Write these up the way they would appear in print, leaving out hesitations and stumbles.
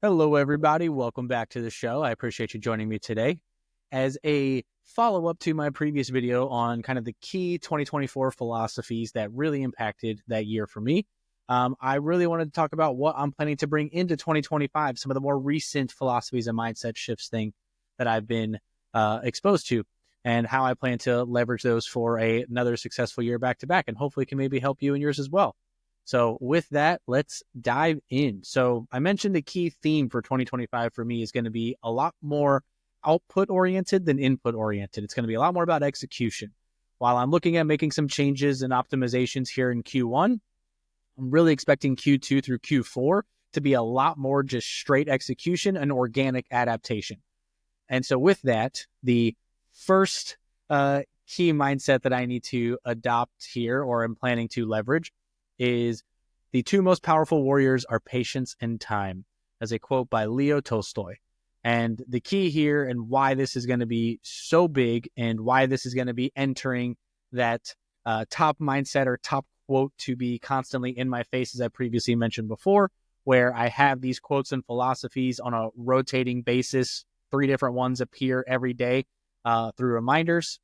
Hello, everybody. Welcome back to the show. I appreciate you joining me today. As a follow-up to my previous video on kind of the key 2024 philosophies that really impacted that year for me, I really wanted to talk about what I'm planning to bring into 2025, some of the more recent philosophies and mindset shifts that I've been exposed to, and how I plan to leverage those for another successful year back-to-back, and hopefully can maybe help you and yours as well. So with that, let's dive in. So I mentioned the key theme for 2025 for me is going to be a lot more output oriented than input oriented. It's going to be a lot more about execution. While I'm looking at making some changes and optimizations here in Q1, I'm really expecting Q2 through Q4 to be a lot more just straight execution and organic adaptation. And so with that, the first key mindset that I need to adopt here, or am planning to leverage, is the two most powerful warriors are patience and time, as a quote by Leo Tolstoy. And the key here and why this is going to be so big and why this is going to be entering that top mindset or top quote to be constantly in my face, as I previously mentioned before, where I have these quotes and philosophies on a rotating basis, 3 different ones appear every day through reminders,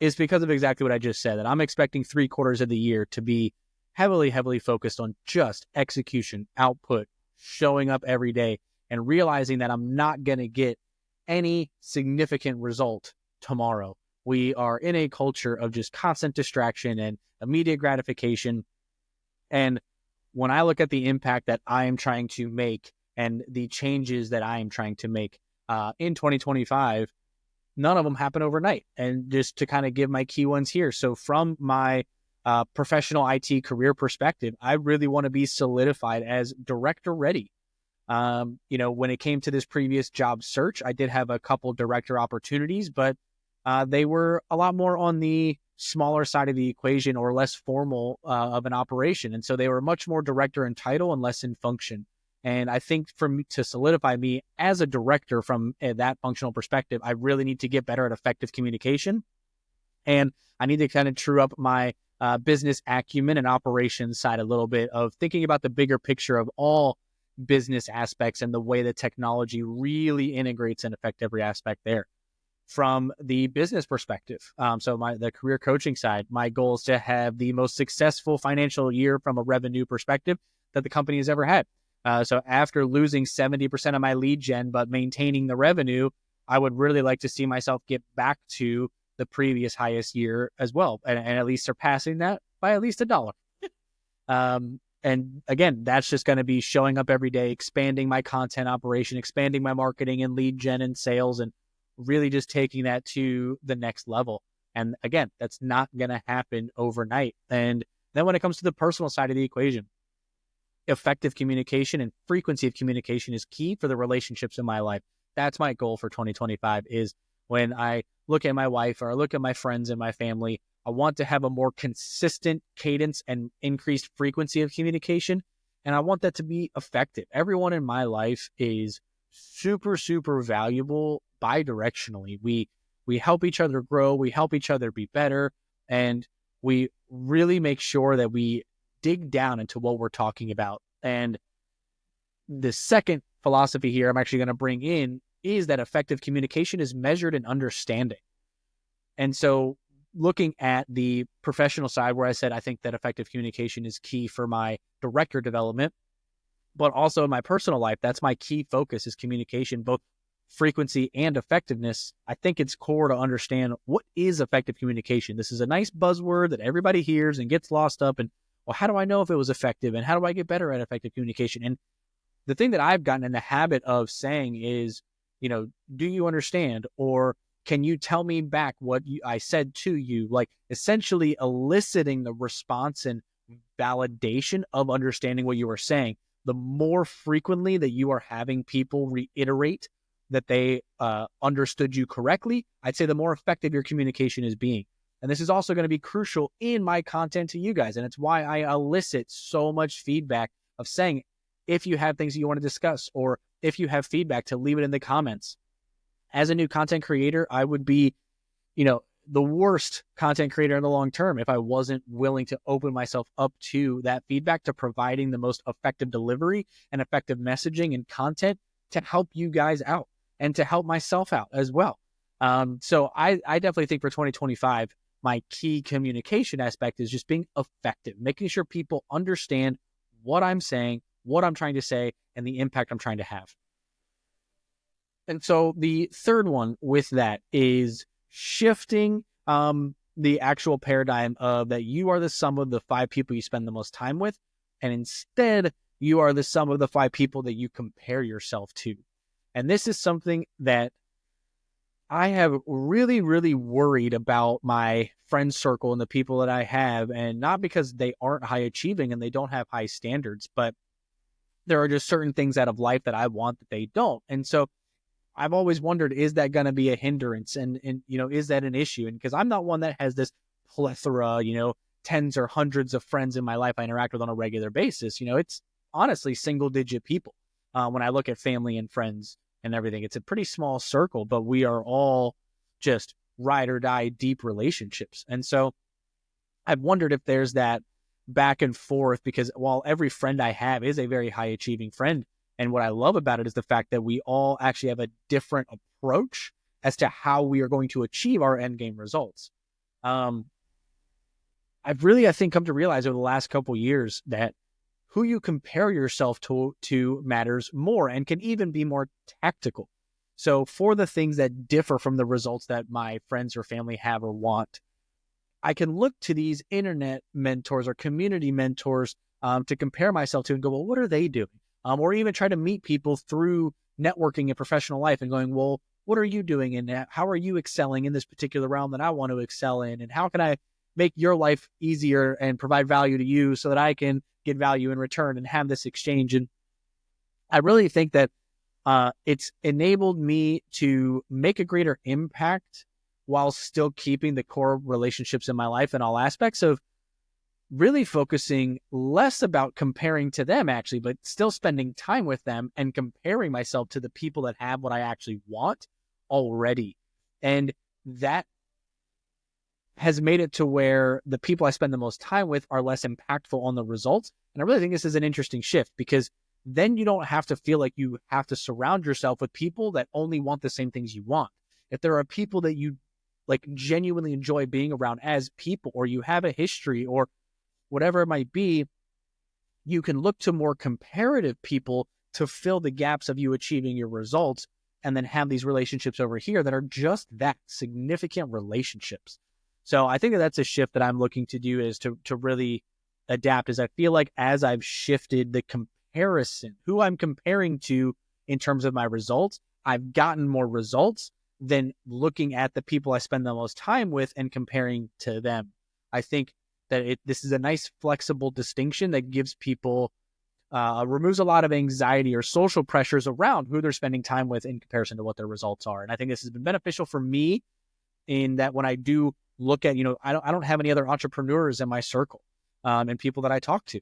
is because of exactly what I just said, that I'm expecting 3/4 of the year to be heavily focused on just execution, output, showing up every day, and realizing that I'm not going to get any significant result tomorrow. We are in a culture of just constant distraction and immediate gratification. And when I look at the impact that I am trying to make and the changes that I am trying to make in 2025, none of them happen overnight. And just to kind of give my key ones here. So from my professional IT career perspective, I really want to be solidified as director ready. When it came to this previous job search, I did have a couple director opportunities, but they were a lot more on the smaller side of the equation or less formal of an operation. And so they were much more director in title and less in function. And I think for me to solidify me as a director from that functional perspective, I really need to get better at effective communication. And I need to kind of true up my business acumen and operations side a little bit of thinking about the bigger picture of all business aspects and the way that technology really integrates and affect every aspect there. From the business perspective, the career coaching side, my goal is to have the most successful financial year from a revenue perspective that the company has ever had. So after losing 70% of my lead gen, but maintaining the revenue, I would really like to see myself get back to the previous highest year as well, and at least surpassing that by at least $1. And again, that's just going to be showing up every day, expanding my content operation, expanding my marketing and lead gen and sales, and really just taking that to the next level. And again, that's not going to happen overnight. And then when it comes to the personal side of the equation, effective communication and frequency of communication is key for the relationships in my life. That's my goal for 2025 is when I look at my wife or I look at my friends and my family, I want to have a more consistent cadence and increased frequency of communication. And I want that to be effective. Everyone in my life is super valuable bidirectionally. We help each other grow. We help each other be better. And we really make sure that we dig down into what we're talking about. And the second philosophy here I'm actually going to bring in is that effective communication is measured in understanding. And so looking at the professional side where I said I think that effective communication is key for my director development, but also in my personal life, that's my key focus is communication, both frequency and effectiveness. I think it's core to understand what is effective communication. This is a nice buzzword that everybody hears and gets lost up and, well, how do I know if it was effective and how do I get better at effective communication? And the thing that I've gotten in the habit of saying is, do you understand? Or can you tell me back what I said to you? Like essentially eliciting the response and validation of understanding what you were saying. The more frequently that you are having people reiterate that they understood you correctly, I'd say the more effective your communication is being. And this is also going to be crucial in my content to you guys. And it's why I elicit so much feedback of saying, if you have things that you want to discuss, or if you have feedback, to leave it in the comments. As a new content creator, I would be, the worst content creator in the long term if I wasn't willing to open myself up to that feedback, to providing the most effective delivery and effective messaging and content to help you guys out and to help myself out as well. So I definitely think for 2025, my key communication aspect is just being effective, making sure people understand what I'm saying, what I'm trying to say, and the impact I'm trying to have. And so the third one with that is shifting the actual paradigm of that you are the sum of the 5 people you spend the most time with, and instead you are the sum of the 5 people that you compare yourself to. And this is something that I have really, really worried about my friend circle and the people that I have, and not because they aren't high achieving and they don't have high standards, but there are just certain things out of life that I want that they don't. And so I've always wondered, is that going to be a hindrance? And, is that an issue? And because I'm not one that has this plethora, tens or hundreds of friends in my life I interact with on a regular basis. It's honestly single digit people. When I look at family and friends and everything, it's a pretty small circle, but we are all just ride or die deep relationships. And so I've wondered if there's that back and forth, because while every friend I have is a very high achieving friend, and what I love about it is the fact that we all actually have a different approach as to how we are going to achieve our end game results. I've really, I think, come to realize over the last couple of years that who you compare yourself to matters more and can even be more tactical. So for the things that differ from the results that my friends or family have or want, I can look to these internet mentors or community mentors to compare myself to and go, well, what are they doing? Or even try to meet people through networking and professional life and going, well, what are you doing? And how are you excelling in this particular realm that I want to excel in? And how can I make your life easier and provide value to you so that I can get value in return and have this exchange? And I really think that it's enabled me to make a greater impact while still keeping the core relationships in my life in all aspects of really focusing less about comparing to them actually, but still spending time with them and comparing myself to the people that have what I actually want already. And that has made it to where the people I spend the most time with are less impactful on the results. And I really think this is an interesting shift, because then you don't have to feel like you have to surround yourself with people that only want the same things you want. If there are people that you like genuinely enjoy being around as people, or you have a history or whatever it might be, you can look to more comparative people to fill the gaps of you achieving your results, and then have these relationships over here that are just that, significant relationships. So I think that that's a shift that I'm looking to do, is to really adapt, is I feel like as I've shifted the comparison, who I'm comparing to in terms of my results, I've gotten more results than looking at the people I spend the most time with and comparing to them. I think that this is a nice flexible distinction that gives people, removes a lot of anxiety or social pressures around who they're spending time with in comparison to what their results are. And I think this has been beneficial for me in that when I do look at, I don't have any other entrepreneurs in my circle and people that I talk to.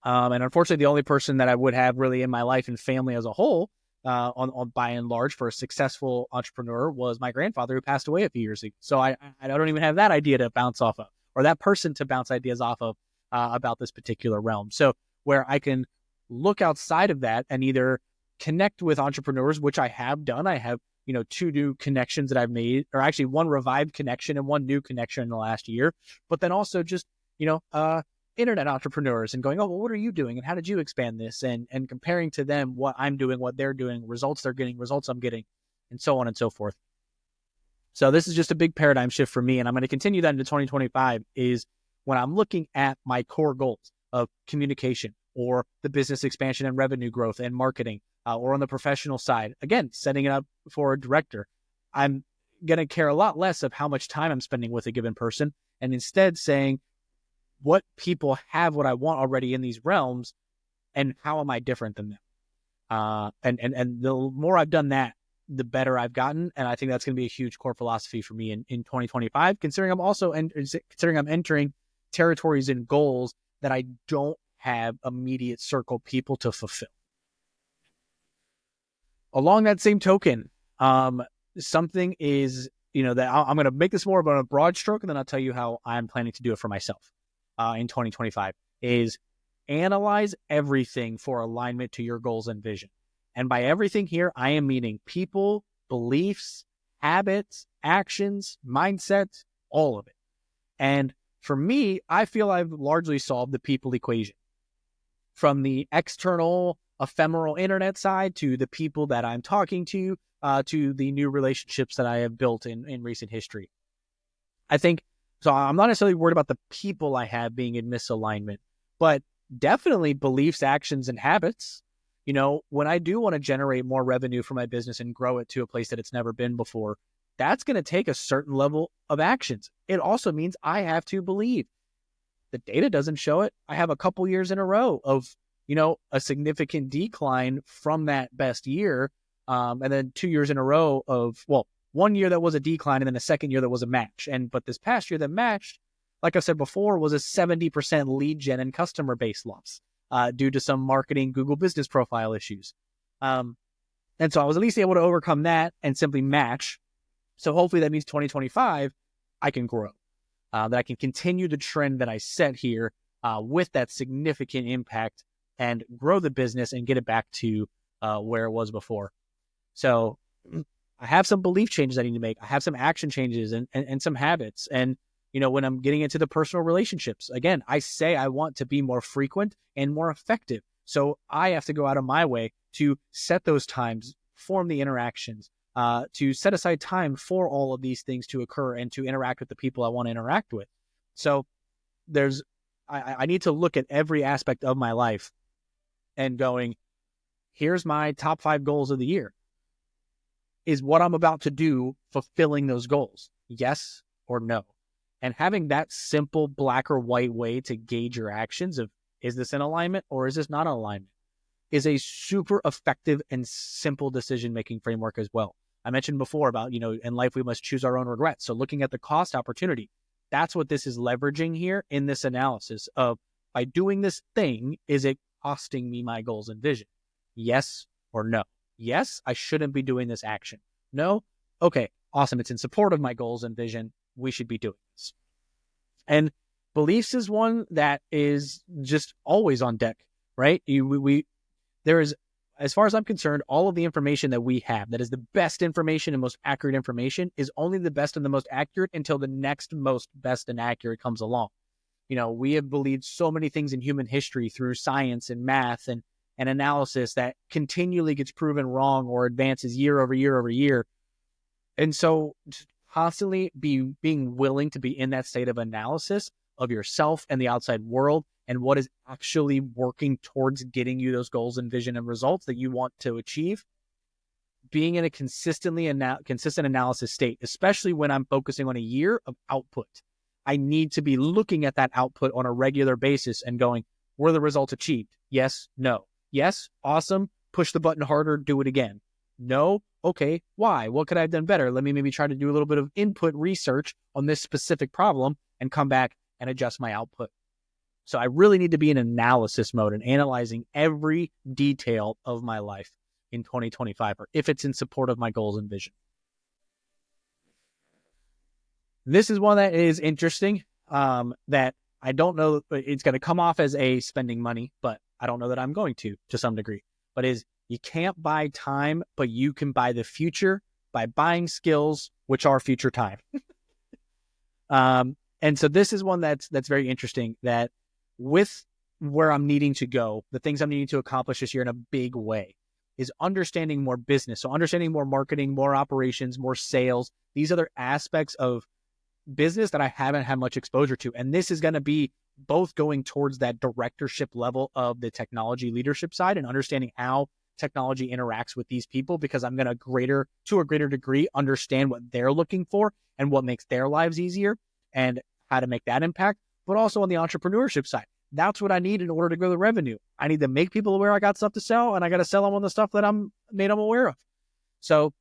And unfortunately, the only person that I would have really in my life and family as a whole, on by and large, for a successful entrepreneur was my grandfather, who passed away a few years ago. So I don't even have that idea to bounce off of, or that person to bounce ideas off of about this particular realm. So where I can look outside of that and either connect with entrepreneurs, which I have done. I have, 2 new connections that I've made, or actually 1 revived connection and 1 new connection in the last year. But then also just, internet entrepreneurs and going, oh, well, what are you doing? And how did you expand this? And comparing to them what I'm doing, what they're doing, results they're getting, results I'm getting, and so on and so forth. So this is just a big paradigm shift for me. And I'm going to continue that into 2025, is when I'm looking at my core goals of communication, or the business expansion and revenue growth and marketing, or on the professional side, again, setting it up for a director, I'm going to care a lot less of how much time I'm spending with a given person, and instead saying, what people have what I want already in these realms, and how am I different than them? And the more I've done that, the better I've gotten. And I think that's going to be a huge core philosophy for me in 2025, considering I'm entering territories and goals that I don't have immediate circle people to fulfill. Along that same token, something is that I'm going to make this more of a broad stroke, and then I'll tell you how I'm planning to do it for myself in 2025, is analyze everything for alignment to your goals and vision. And by everything here, I am meaning people, beliefs, habits, actions, mindsets, all of it. And for me, I feel I've largely solved the people equation. From the external, ephemeral internet side to the people that I'm talking to the new relationships that I have built in recent history. I think, so I'm not necessarily worried about the people I have being in misalignment, but definitely beliefs, actions, and habits. When I do want to generate more revenue for my business and grow it to a place that it's never been before, that's going to take a certain level of actions. It also means I have to believe. The data doesn't show it. I have a couple years in a row of, a significant decline from that best year. And then 2 years in a row of, 1 year that was a decline and then a second year that was a match. But this past year that matched, like I said before, was a 70% lead gen and customer base loss due to some marketing Google business profile issues. And so I was at least able to overcome that and simply match. So hopefully that means 2025, I can grow, that I can continue the trend that I set here with that significant impact and grow the business and get it back to where it was before. So I have some belief changes I need to make. I have some action changes and some habits. And, when I'm getting into the personal relationships, again, I say I want to be more frequent and more effective. So I have to go out of my way to set those times, form the interactions, to set aside time for all of these things to occur and to interact with the people I want to interact with. So I need to look at every aspect of my life and going, here's my top 5 goals of the year. Is what I'm about to do fulfilling those goals? Yes or no? And having that simple black or white way to gauge your actions of, is this in alignment or is this not in alignment, is a super effective and simple decision-making framework as well. I mentioned before about, in life, we must choose our own regrets. So looking at the cost opportunity, that's what this is leveraging here in this analysis of, by doing this thing, is it costing me my goals and vision? Yes or no? Yes, I shouldn't be doing this action. No? Okay, awesome. It's in support of my goals and vision. We should be doing this. And beliefs is one that is just always on deck, right? There is, as far as I'm concerned, all of the information that we have that is the best information and most accurate information is only the best and the most accurate until the next most best and accurate comes along. We have believed so many things in human history through science and math and analysis that continually gets proven wrong or advances year over year over year. And so constantly being willing to be in that state of analysis of yourself and the outside world and what is actually working towards getting you those goals and vision and results that you want to achieve, being in a consistent analysis state, especially when I'm focusing on a year of output. I need to be looking at that output on a regular basis and going, were the results achieved? Yes, no. Yes, awesome. Push the button harder, do it again. No, okay, why? What could I have done better? Let me maybe try to do a little bit of input research on this specific problem and come back and adjust my output. So I really need to be in analysis mode and analyzing every detail of my life in 2025, or if it's in support of my goals and vision. This is one that is interesting, that I don't know, it's going to come off as a spending money, but I don't know that I'm going to some degree, but is you can't buy time, but you can buy the future by buying skills, which are future time. And so this is one that's very interesting, that with where I'm needing to go, the things I'm needing to accomplish this year in a big way, is understanding more business. So understanding more marketing, more operations, more sales, these other aspects of business that I haven't had much exposure to. And this is going to be both going towards that directorship level of the technology leadership side and understanding how technology interacts with these people, because I'm going to a greater degree, understand what they're looking for and what makes their lives easier and how to make that impact. But also on the entrepreneurship side, that's what I need in order to grow the revenue. I need to make people aware I got stuff to sell, and I got to sell them on the stuff that I'm made them aware of. So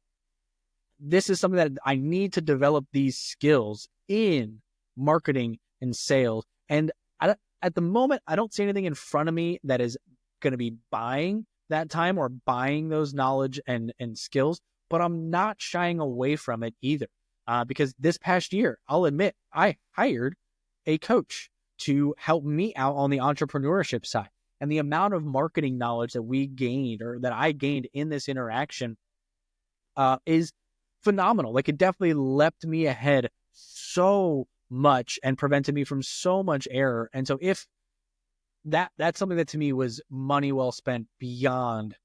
this is something that I need to develop these skills in marketing and sales. And at the moment, I don't see anything in front of me that is going to be buying that time or buying those knowledge and skills, but I'm not shying away from it either. Because this past year, I'll admit, I hired a coach to help me out on the entrepreneurship side. And the amount of marketing knowledge that we gained or that I gained in this interaction is phenomenal. Like, it definitely leapt me ahead so much and prevented me from so much error. And so if that's something that to me was money well spent beyond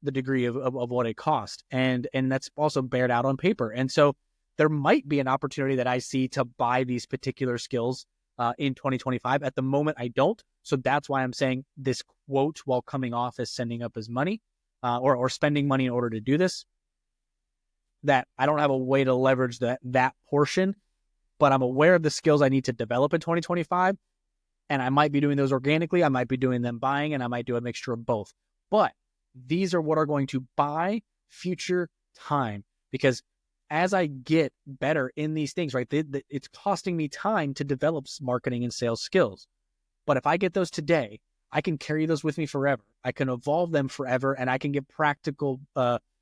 the degree of what it cost. And that's also bared out on paper. And so there might be an opportunity that I see to buy these particular skills in 2025. At the moment, I don't. So that's why I'm saying this quote while coming off as sending up as money or spending money in order to do this, that I don't have a way to leverage that portion, but I'm aware of the skills I need to develop in 2025. And I might be doing those organically. I might be doing them buying, and I might do a mixture of both. But these are what are going to buy future time, because as I get better in these things, right, it's costing me time to develop marketing and sales skills. But if I get those today, I can carry those with me forever. I can evolve them forever, and I can get practical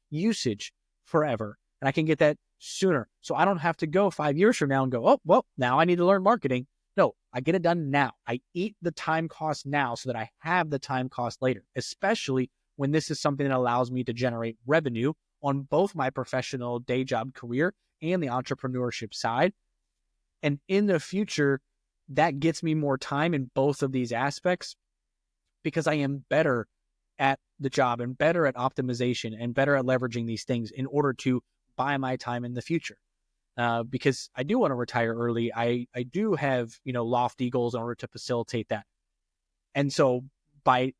usage forever. And I can get that sooner. So I don't have to go 5 years from now and go, oh, well, now I need to learn marketing. No, I get it done now. I eat the time cost now so that I have the time cost later, especially when this is something that allows me to generate revenue on both my professional day job career and the entrepreneurship side. And in the future, that gets me more time in both of these aspects because I am better at the job and better at optimization and better at leveraging these things in order to buy my time in the future. Because I do want to retire early. I do have, lofty goals in order to facilitate that. And so by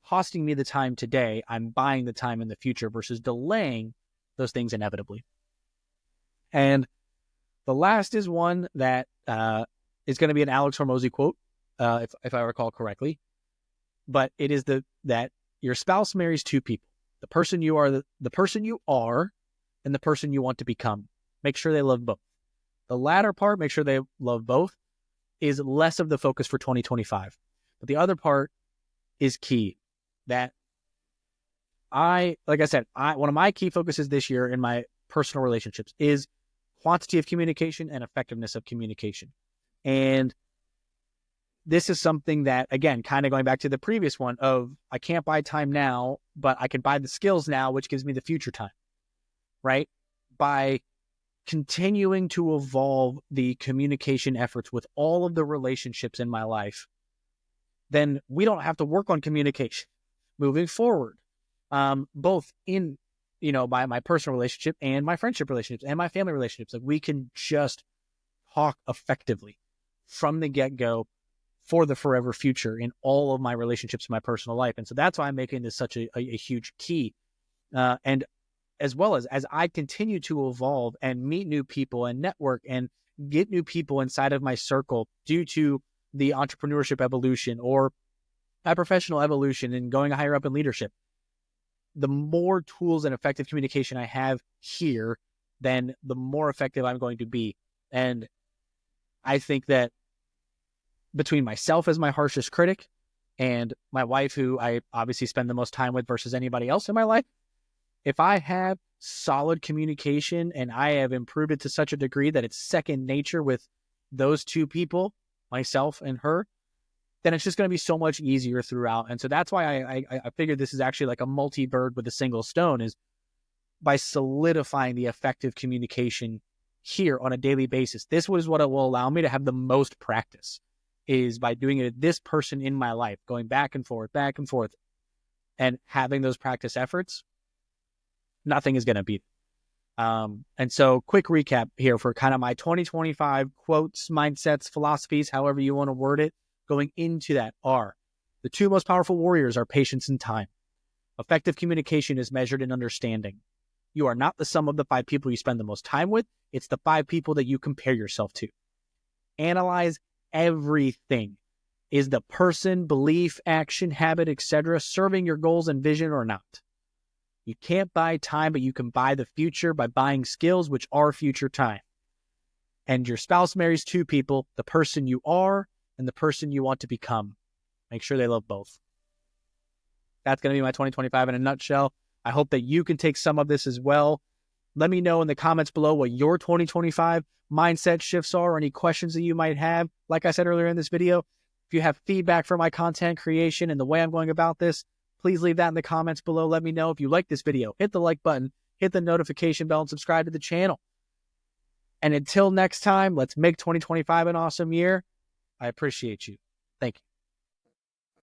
costing me the time today, I'm buying the time in the future versus delaying those things inevitably. And the last is one that is going to be an Alex Hormozy quote, if I recall correctly. But it is that your spouse marries two people: the person you are, the person you are, and the person you want to become. Make sure they love both. The latter part, make sure they love both, is less of the focus for 2025. But the other part is key. That one of my key focuses this year in my personal relationships is quantity of communication and effectiveness of communication. And this is something that, again, kind of going back to the previous one of I can't buy time now, but I can buy the skills now, which gives me the future time, right? By continuing to evolve the communication efforts with all of the relationships in my life, then we don't have to work on communication moving forward, both in, my personal relationship and my friendship relationships and my family relationships. Like, we can just talk effectively from the get-go for the forever future in all of my relationships in my personal life. And so that's why I'm making this such a huge key. And as well as I continue to evolve and meet new people and network and get new people inside of my circle due to the entrepreneurship evolution or my professional evolution and going higher up in leadership, the more tools and effective communication I have here, then the more effective I'm going to be. And I think that between myself as my harshest critic and my wife, who I obviously spend the most time with versus anybody else in my life, if I have solid communication and I have improved it to such a degree that it's second nature with those two people, myself and her, then it's just going to be so much easier throughout. And so that's why I figured this is actually like a multi-bird with a single stone, is by solidifying the effective communication here on a daily basis. This was what it will allow me to have the most practice, is by doing it at this person in my life, going back and forth, and having those practice efforts. Nothing is going to beat it. And so quick recap here for kind of my 2025 quotes, mindsets, philosophies, however you want to word it, going into that are: the two most powerful warriors are patience and time. Effective communication is measured in understanding. You are not the sum of the 5 people you spend the most time with. It's the 5 people that you compare yourself to. Analyze everything. Is the person, belief, action, habit, etc. serving your goals and vision or not? You can't buy time, but you can buy the future by buying skills, which are future time. And your spouse marries 2 people: the person you are and the person you want to become. Make sure they love both. That's going to be my 2025 in a nutshell. I hope that you can take some of this as well. Let me know in the comments below what your 2025 mindset shifts are or any questions that you might have. Like I said earlier in this video, if you have feedback for my content creation and the way I'm going about this, please leave that in the comments below. Let me know. If you like this video, hit the like button, hit the notification bell, and subscribe to the channel. And until next time, let's make 2025 an awesome year. I appreciate you. Thank you.